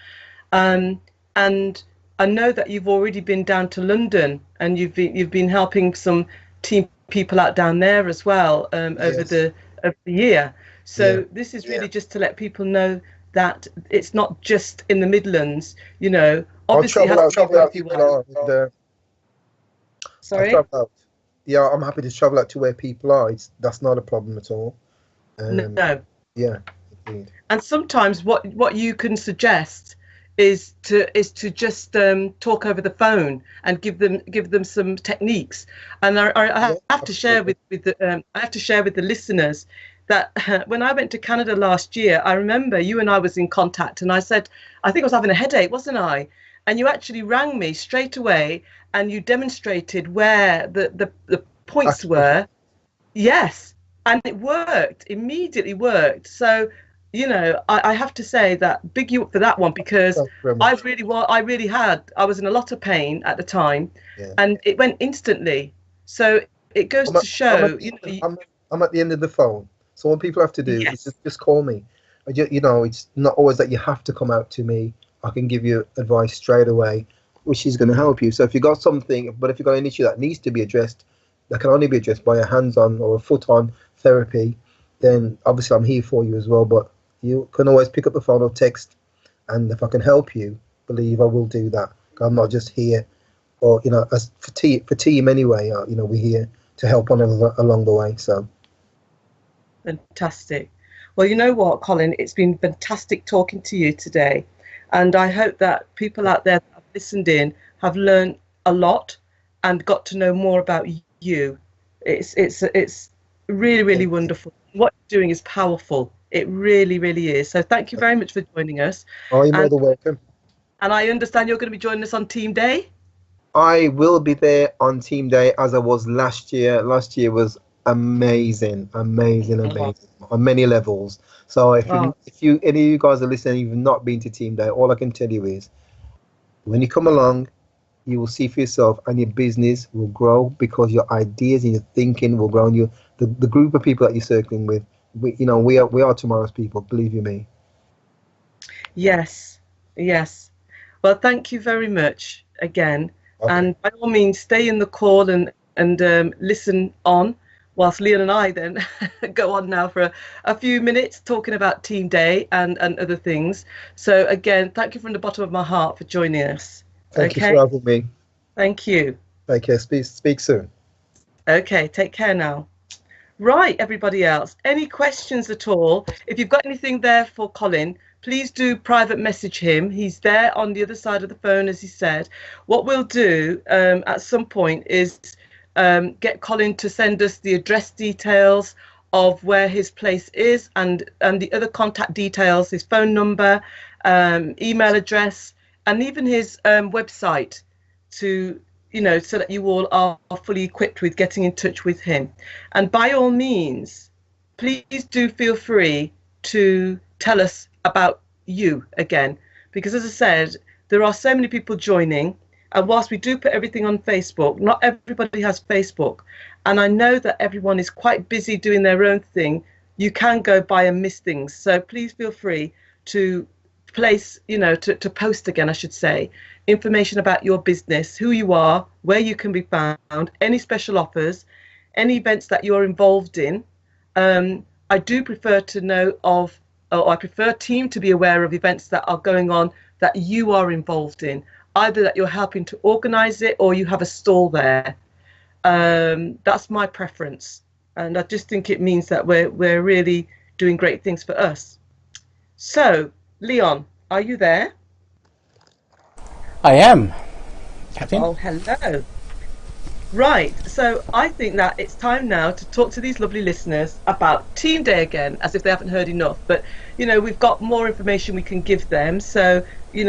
on. And I know that you've already been down to London and you've been helping some Team people out down there as well over the year. So this is really just to let people know that it's not just in the Midlands, obviously I'll travel out people are. And, Sorry? I'll travel out. Yeah, I'm happy to travel out to where people are. That's not a problem at all. No. Yeah, indeed. And sometimes what you can suggest is to just talk over the phone and give them some techniques. And I have to share with the listeners that when I went to Canada last year, I remember you and I was in contact, and I said, I think I was having a headache, wasn't I? And you actually rang me straight away, and you demonstrated where the points were. Yes, and it worked, immediately worked. So, I have to say that big you up for that one, because I was in a lot of pain at the time, and it went instantly. So it goes to show, I'm at the end of the phone. So what people have to do is just call me. It's not always that you have to come out to me. I can give you advice straight away, which is going to help you. So if you've got something, but if you've got an issue that needs to be addressed, that can only be addressed by a hands-on or a foot-on therapy, then obviously I'm here for you as well. But you can always pick up the phone or text, and if I can help you, believe I will do that. I'm not just here, or as for team anyway. We're here to help one another along the way. So. Fantastic. Well, you know what, Colin, it's been fantastic talking to you today. And I hope that people out there that have listened in have learned a lot and got to know more about you. It's really, really wonderful. What you're doing is powerful. It really, really is. So thank you very much for joining us. Oh, you're more than welcome. And I understand you're going to be joining us on Team Day? I will be there on Team Day as I was last year. Last year was amazing on many levels. So if any of you guys are listening, you've not been to Team Day, all I can tell you is when you come along, you will see for yourself, and your business will grow because your ideas and your thinking will grow, and the group of people that you're circling with, we are tomorrow's people, believe you me. Yes. Well, thank you very much again. Okay. And by all means, stay in the call and listen on, whilst Leon and I then go on now for a few minutes talking about Team Day and other things. So again, thank you from the bottom of my heart for joining us. Thank you for having me. Thank you. Take care. Speak soon. Okay, take care now. Right, everybody else, any questions at all? If you've got anything there for Colin, please do private message him. He's there on the other side of the phone, as he said. What we'll do at some point is get Colin to send us the address details of where his place is, and the other contact details, his phone number, email address, and even his website, to so that you all are fully equipped with getting in touch with him. And by all means, please do feel free to tell us about you again, because as I said, there are so many people joining, and whilst we do put everything on Facebook, not everybody has Facebook, and I know that everyone is quite busy doing their own thing. You can go by and miss things, so please feel free to place, to post again, I should say, information about your business, who you are, where you can be found, any special offers, any events that you're involved in. I do prefer to know of, or I prefer team to be aware of events that are going on that you are involved in, either that you're helping to organize it or you have a stall there. That's my preference, and I just think it means that we're really doing great things for us. So, Leon, are you there? I am, Captain. Oh, hello. Right, so I think that it's time now to talk to these lovely listeners about Team Day again, as if they haven't heard enough. But, we've got more information we can give them. So, do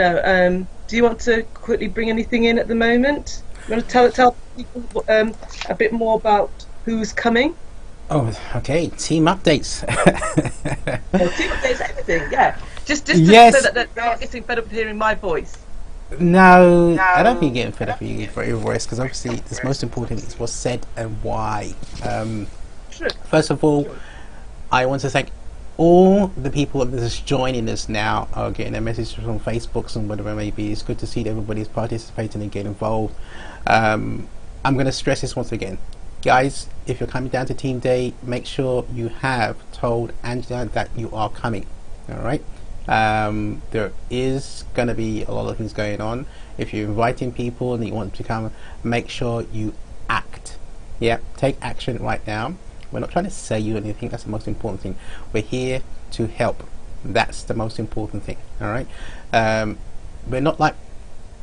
you want to quickly bring anything in at the moment? You want to tell people a bit more about who's coming? Oh, okay. Team updates. Team updates, everything, yeah. Just yes. So that they're not getting fed up of hearing my voice. No, I don't think you're getting fed up for your voice, because obviously the most important is what's said and why. First of all, I want to thank all the people that is joining us now, are getting their messages from Facebook and whatever it may be. It's good to see that everybody's participating and getting involved. I'm going to stress this once again. Guys, if you're coming down to Team Day, make sure you have told Angela that you are coming. Alright? There is going to be a lot of things going on. If you're inviting people and you want to come, make sure you act. Yeah, take action right now. We're not trying to sell you anything. That's the most important thing. We're here to help. That's the most important thing. Alright? We're not like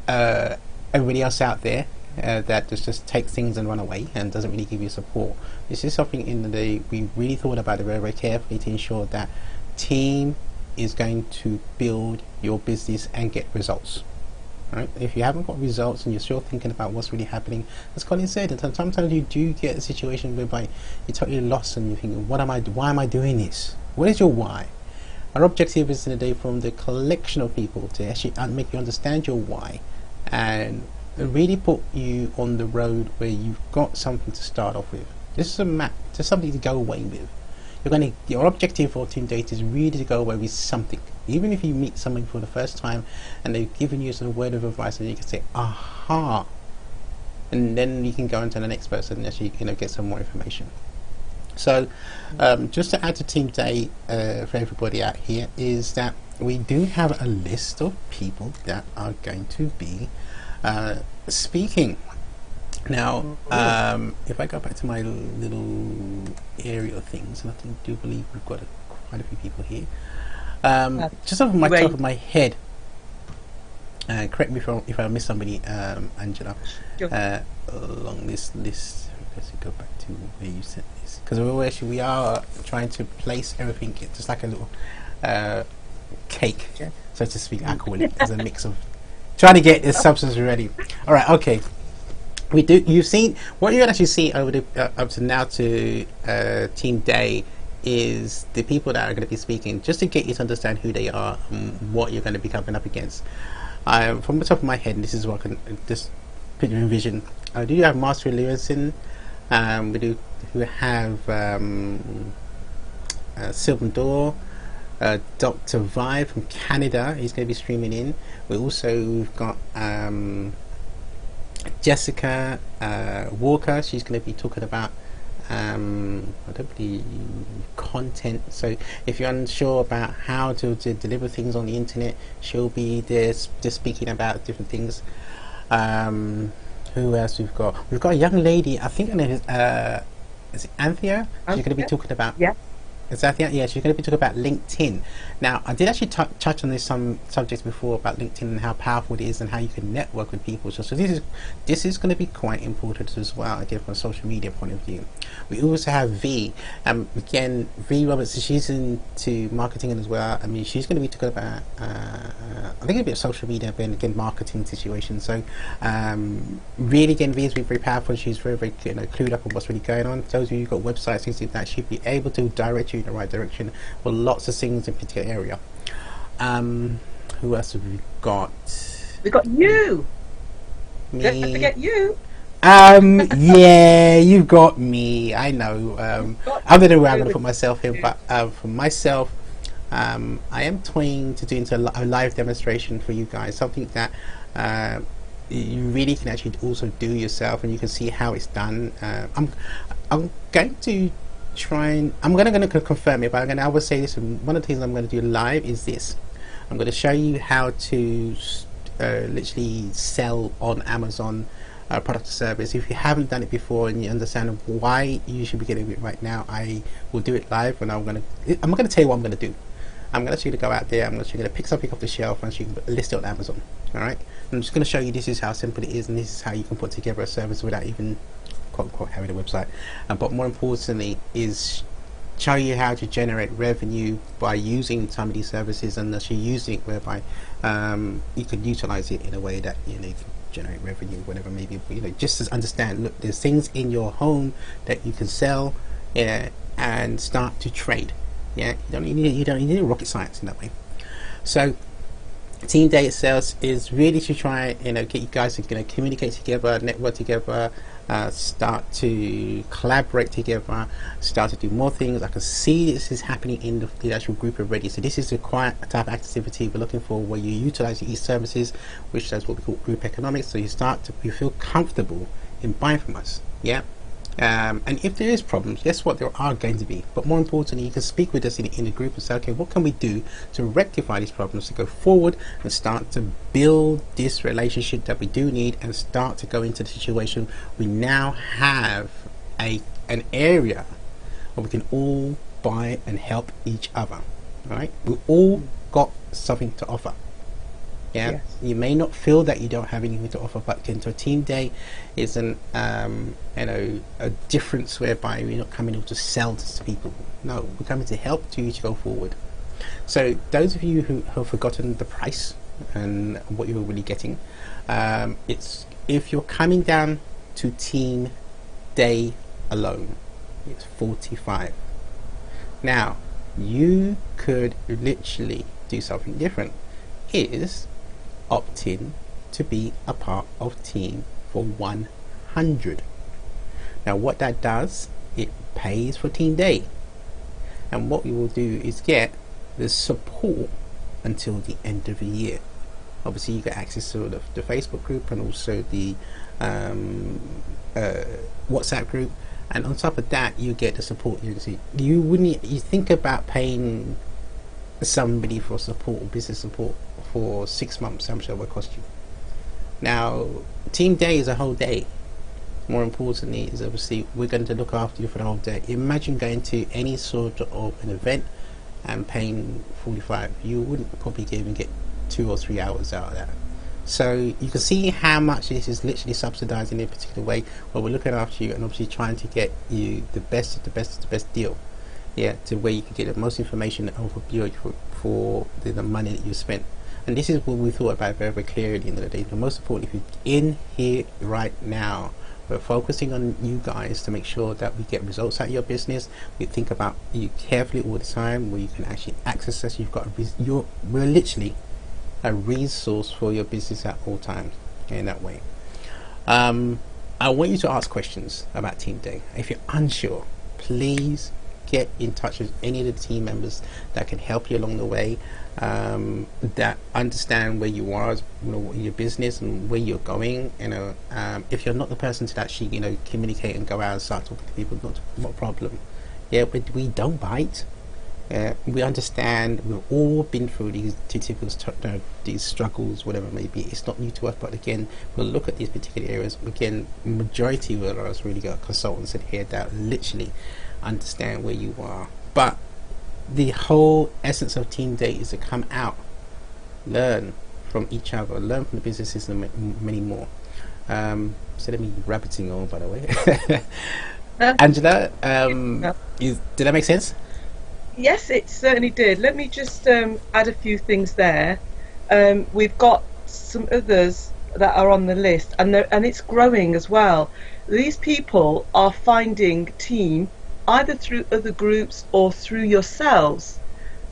everybody else out there that just takes things and run away and doesn't really give you support. This is something in the day we really thought about it very, very carefully to ensure that team is going to build your business and get results. Right? If you haven't got results and you're still thinking about what's really happening, as Colin said, and sometimes you do get a situation whereby you're totally lost and you're thinking, why am I doing this? What is your why? Our objective is in the day from the collection of people to actually make you understand your why and really put you on the road where you've got something to start off with. This is a map, just something to go away with. Your objective for Team Data is really to go away with something. Even if you meet someone for the first time and they've given you some word of advice and you can say, aha, and then you can go into the next person and actually get some more information. So just to add to Team Day for everybody out here is that we do have a list of people that are going to be speaking. Now, if I go back to my little area of things, and I do believe we've got quite a few people here. Just off my top of my head, correct me if I miss somebody, Angela. Along this list, let's go back to where you sent this, because we are trying to place everything just like a little cake, so to speak. I call it as a mix of trying to get the substance ready. All right, okay. You've seen what you can actually see over up to now to Team Day is the people that are going to be speaking, just to get you to understand who they are and what you're going to be coming up against. From the top of my head, and this is what I can just put you in vision. I do have Master Lewinson. We have Sylvan Door, Dr. Vibe from Canada. He's going to be streaming in. We've got Jessica Walker. She's going to be talking about content. So if you're unsure about how to deliver things on the internet, she'll be there just speaking about different things. Who else we've got? We've got a young lady, I think her name is it Anthea? She's going to be talking about Exactly. Yeah, she's going to be talking about LinkedIn. Now, I did actually touch on this some subjects before about LinkedIn and how powerful it is and how you can network with people. So this is going to be quite important as well. Again, from a social media point of view, we also have V. Again, V Roberts. She's into marketing as well. I mean, she's going to be talking about I think a bit of social media, but again, marketing situation. So really, again, V is very powerful. She's very clued up on what's really going on. Those of you who've got websites, things like that, she'll be able to direct you in the right direction for lots of things in a particular area. Who else have we got? We got you. Me. Don't forget you. Yeah, you got me. I know. I don't know where I'm going to put myself in, but for myself, I am trying to do into a live demonstration for you guys, something that you really can actually also do yourself, and you can see how it's done. I'm going to try and I'm going to confirm it, but I would say this. One of the things I'm going to do live is this. I'm going to show you how to literally sell on Amazon product or service. If you haven't done it before and you understand why you should be getting it right now, I will do it live, and I'm going to tell you what I'm going to do. I'm actually going to go out there, I'm actually going to pick something off the shelf and actually list it on Amazon. Alright, I'm just going to show you this is how simple it is, and this is how you can put together a service without even quote unquote having a website. But more importantly is show you how to generate revenue by using some of these services, and actually using it whereby you can utilize it in a way that you can generate revenue, whatever maybe, just to understand, look, there's things in your home that you can sell, and start to trade. You don't need rocket science in that way. So Team Day itself is really to try get you guys to communicate together, network together, start to collaborate together, start to do more things. I can see this is happening in the actual group already. So this is the quiet type of activity we're looking for, where you utilize these services, which is what we call group economics. So you feel comfortable in buying from us. And if there is problems, guess what, there are going to be, but more importantly, you can speak with us in the group and say, okay, what can we do to rectify these problems, to go forward and start to build this relationship that we do need, and start to go into the situation we now have an area where we can all buy and help each other. All right, we all got something to offer. Yes. You may not feel that you don't have anything to offer, but into a Team Day is a difference whereby we're not coming to sell to people. No, we're coming to help you to go forward. So those of you who have forgotten the price and what you're really getting, it's if you're coming down to Team Day alone, it's $45. Now you could literally do something different. Is opt in to be a part of team for 100. Now what that does, it pays for Team Day, and what we will do is get the support until the end of the year. Obviously you get access to the Facebook group and also the WhatsApp group, and on top of that you get the support. You think about paying somebody for support, business support, for 6 months, how much that will cost you. Now Team Day is a whole day. More importantly is obviously we're going to look after you for the whole day. Imagine going to any sort of an event and paying $45. You wouldn't probably even get 2 or 3 hours out of that. So you can see how much this is literally subsidized in a particular way, where we're looking after you and obviously trying to get you the best deal, to where you can get the most information over for the money that you spent. And this is what we thought about very, very clearly at the end of the day. But most importantly, if you're in here right now, we're focusing on you guys to make sure that we get results out of your business. We think about you carefully all the time, where you can actually access us. We're literally a resource for your business at all times in that way. I want you to ask questions about Team Day. If you're unsure, please get in touch with any of the team members that can help you along the way, that understand where you are, in your business and where you're going. If you're not the person to actually communicate and go out and start talking to people, not a problem. But we don't bite. We understand. We've all been through these these struggles, whatever it may be. It's not new to us, but again, we'll look at these particular areas. Again, majority of us really got consultants in here that literally understand where you are. But the whole essence of Team Day is to come out, learn from each other, learn from the businesses and many more. Instead of me rabbiting on, by the way. Angela, did that make sense? Yes, it certainly did. Let me just add a few things there. We've got some others that are on the list, and it's growing as well. These people are finding team either through other groups or through yourselves.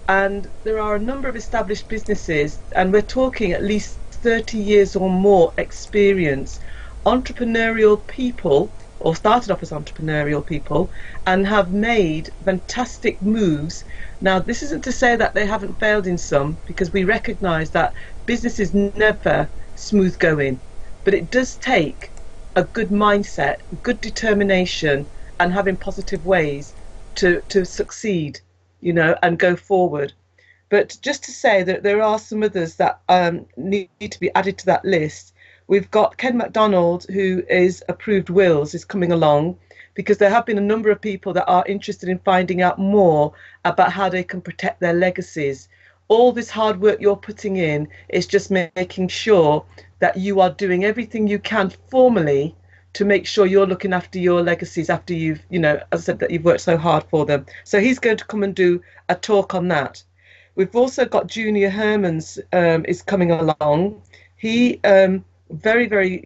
And there are a number of established businesses, and we're talking at least 30 years or more experience, entrepreneurial people, or started off as entrepreneurial people, and have made fantastic moves. Now, this isn't to say that they haven't failed in some, because we recognise that business is never smooth going, but it does take a good mindset, good determination, and having positive ways to succeed, you know, and go forward. But just to say that there are some others that need to be added to that list. We've got Ken MacDonald, who is Approved Wills, is coming along, because there have been a number of people that are interested in finding out more about how they can protect their legacies. All this hard work you're putting in is just making sure that you are doing everything you can formally to make sure you're looking after your legacies after you've, you know, as I said, that you've worked so hard for them. So he's going to come and do a talk on that. We've also got Junior Hermans is coming along. He very, very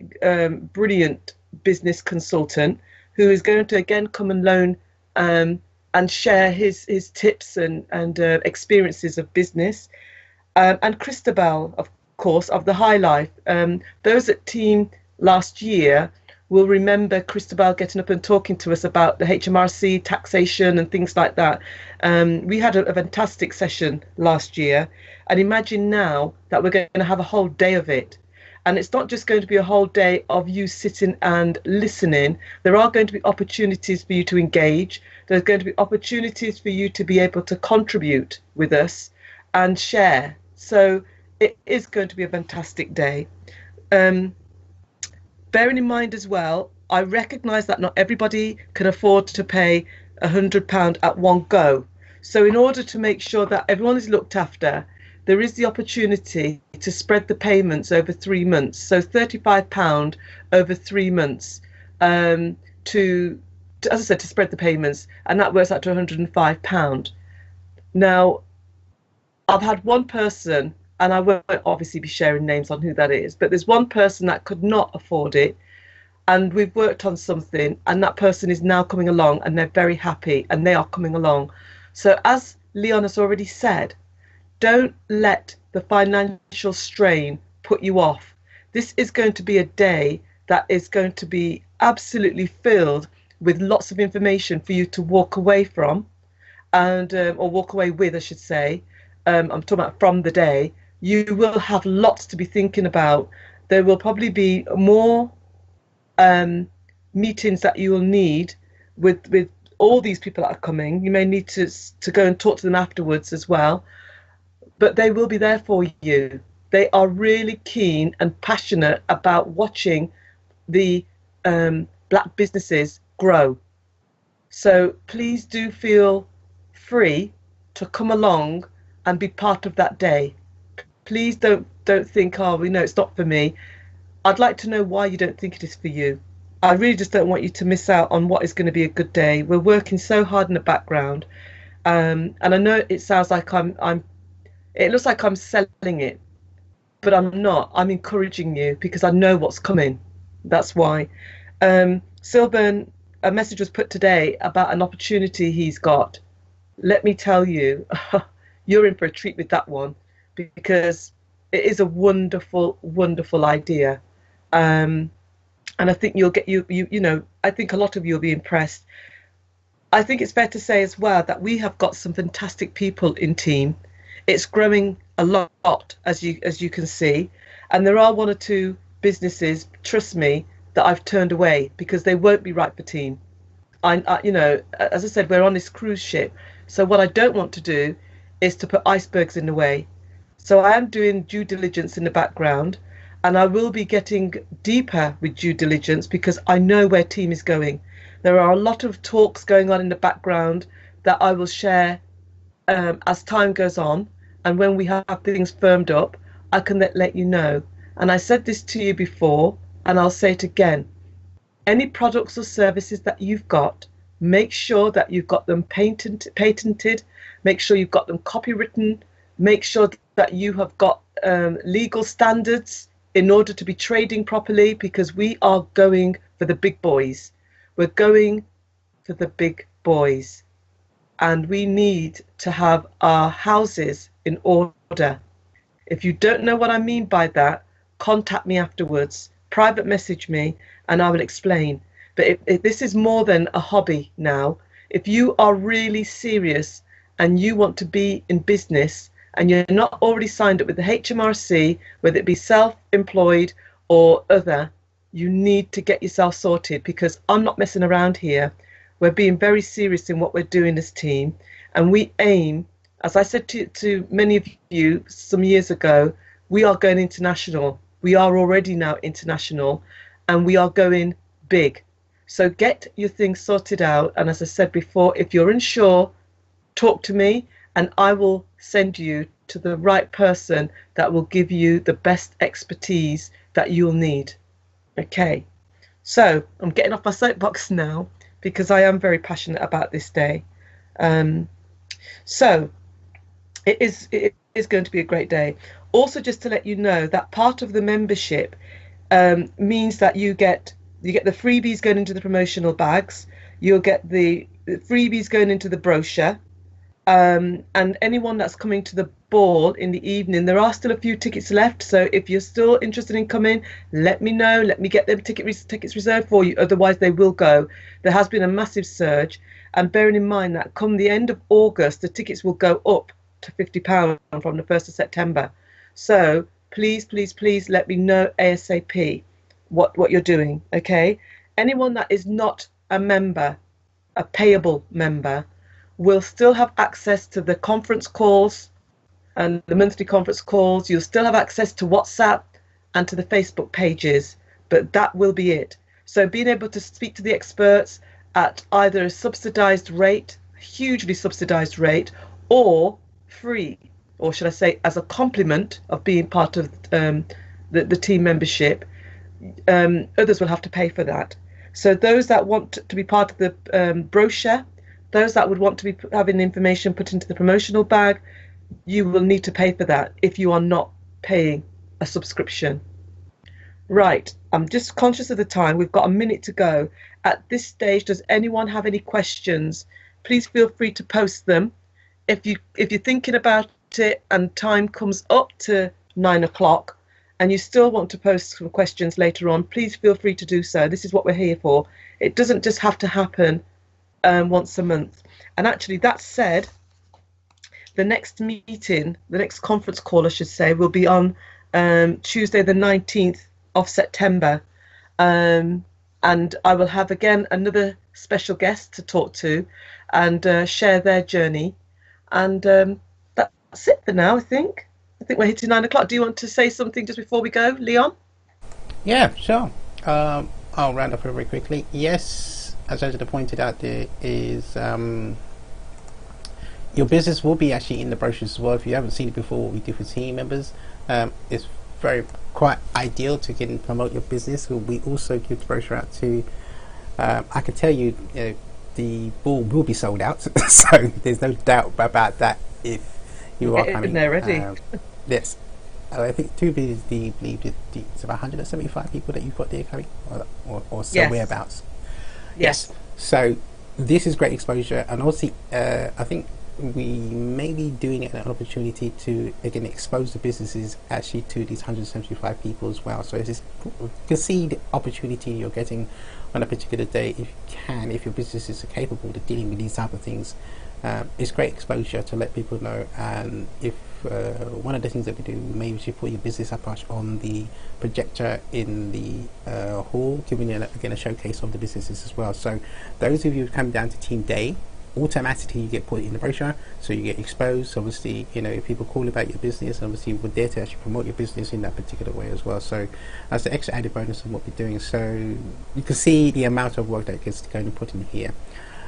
brilliant business consultant who is going to again come and learn and share his tips and experiences of business. And Christabel, of course, of the High Life. Those at Team last year will remember Christabel getting up and talking to us about the HMRC taxation and things like that. We had a fantastic session last year, and imagine now that we're going to have a whole day of it. And it's not just going to be a whole day of you sitting and listening. There are going to be opportunities for you to engage. There's going to be opportunities for you to be able to contribute with us and share. So it is going to be a fantastic day. Bearing in mind as well, I recognise that not everybody can afford to pay £100 at one go. So in order to make sure that everyone is looked after, there is the opportunity to spread the payments over 3 months. So £35 over 3 months to, as I said, to spread the payments, and that works out to £105. Now, I've had one person, and I won't obviously be sharing names on who that is, but there's one person that could not afford it, and we've worked on something, and that person is now coming along, and they're very happy, and they are coming along. So as Leon has already said, don't let the financial strain put you off. This is going to be a day that is going to be absolutely filled with lots of information for you to walk away from, and or walk away with, I should say. I'm talking about from the day. You will have lots to be thinking about. There will probably be more meetings that you will need with all these people that are coming. You may need to go and talk to them afterwards as well. But they will be there for you. They are really keen and passionate about watching the black businesses grow. So please do feel free to come along and be part of that day. Please don't think, oh, we know it's not for me. I'd like to know why you don't think it is for you. I really just don't want you to miss out on what is going to be a good day. We're working so hard in the background, and I know it sounds like it looks like I'm selling it, but I'm not. I'm encouraging you because I know what's coming. That's why. Silburn, a message was put today about an opportunity he's got. Let me tell you, you're in for a treat with that one, because it is a wonderful, wonderful idea. And I think you'll get, you know, I think a lot of you will be impressed. I think it's fair to say as well that we have got some fantastic people in team. It's growing a lot, as you can see, and there are one or two businesses, trust me, that I've turned away because they won't be right for team. I you know, as I said, we're on this cruise ship, so what I don't want to do is to put icebergs in the way. So I am doing due diligence in the background, and I will be getting deeper with due diligence because I know where team is going. There are a lot of talks going on in the background that I will share as time goes on, and when we have things firmed up, I can let you know. And I said this to you before, and I'll say it again. Any products or services that you've got, make sure that you've got them patented, make sure you've got them copywritten, make sure that you have got legal standards in order to be trading properly, because we are going for the big boys. We're going for the big boys, and we need to have our houses in order. If you don't know what I mean by that, contact me afterwards, private message me, and I will explain. But if this is more than a hobby now. If you are really serious and you want to be in business and you're not already signed up with the HMRC, whether it be self-employed or other, you need to get yourself sorted, because I'm not messing around here. We're being very serious in what we're doing as a team, and we aim, as I said to many of you some years ago, we are going international. We are already now international, and we are going big. So get your things sorted out, and as I said before, if you're unsure, talk to me and I will send you to the right person that will give you the best expertise that you'll need. Okay, so I'm getting off my soapbox now because I am very passionate about this day. So it is going to be a great day. Also, just to let you know that part of the membership means that you get the freebies going into the promotional bags, you'll get the freebies going into the brochure, and anyone that's coming to the ball in the evening, there are still a few tickets left, so if you're still interested in coming, let me know, let me get them tickets reserved for you, otherwise they will go. There has been a massive surge, and bearing in mind that come the end of August, the tickets will go up to £50 from the 1st of September. So please, please, please let me know ASAP what you're doing, okay? Anyone that is not a member, a payable member, will still have access to the conference calls and the monthly conference calls. You'll still have access to WhatsApp and to the Facebook pages, but that will be it. So being able to speak to the experts at either a subsidized rate, hugely subsidized rate, or free, or should I say as a complement of being part of the team membership, others will have to pay for that. So those that want to be part of the brochure, those that would want to be having information put into the promotional bag, you will need to pay for that if you are not paying a subscription. Right, I'm just conscious of the time. We've got a minute to go. At this stage, does anyone have any questions? Please feel free to post them. If you're thinking about it and time comes up to 9 o'clock and you still want to post some questions later on, please feel free to do so. This is what we're here for. It doesn't just have to happen once a month. And actually, that said, the next meeting, the next conference call, I should say, will be on Tuesday the 19th of September. And I will have again another special guest to talk to and share their journey. And that's it for now, I think. I think we're hitting 9 o'clock. Do you want to say something just before we go, Leon? Yeah, sure. I'll round up very quickly. Yes, as Angela pointed out, there is your business will be actually in the brochures as well. If you haven't seen it before, what we do for team members, it's quite ideal to get and promote your business. We also give the brochure out to, I can tell you, the ball will be sold out, so there's no doubt about that. If you are coming, they're ready. Yes, I think to believe it's about 175 people that you've got there coming, or so whereabouts. Yes. So this is great exposure, and obviously, I think we may be doing it an opportunity to again expose the businesses actually to these 175 people as well. So it's just, you can see the opportunity you're getting on a particular day if your business is capable of dealing with these type of things. It's great exposure to let people know. And if one of the things that we do, maybe you put your business up on the projector in the hall, giving you again a showcase of the businesses as well. So those of you who come down to team day, automatically you get put in the brochure, so you get exposed. Obviously, if people call about your business, obviously we're there to actually promote your business in that particular way as well. So that's the extra added bonus of what we're doing. So you can see the amount of work that gets going to put in here.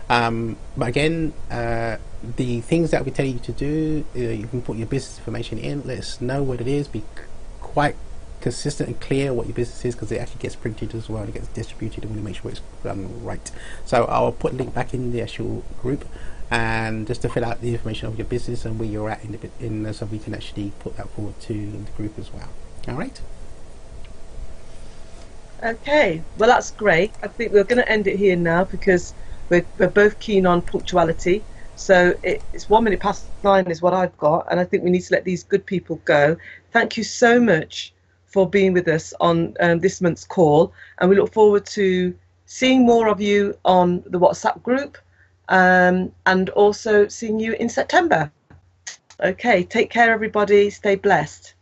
But again, the things that we tell you to do, you can put your business information in, let us know what it is, be quite consistent and clear what your business is, because it actually gets printed as well, it gets distributed, and we make sure it's done right. So I'll put a link back in the actual group, and just to fill out the information of your business and where you're at so we can actually put that forward to the group as well. All right. Okay, well that's great. I think we're going to end it here now, because we're both keen on punctuality. So it's 1 minute past 9 is what I've got, and I think we need to let these good people go. Thank you so much for being with us on this month's call, and we look forward to seeing more of you on the WhatsApp group, and also seeing you in September. Okay, take care everybody, stay blessed.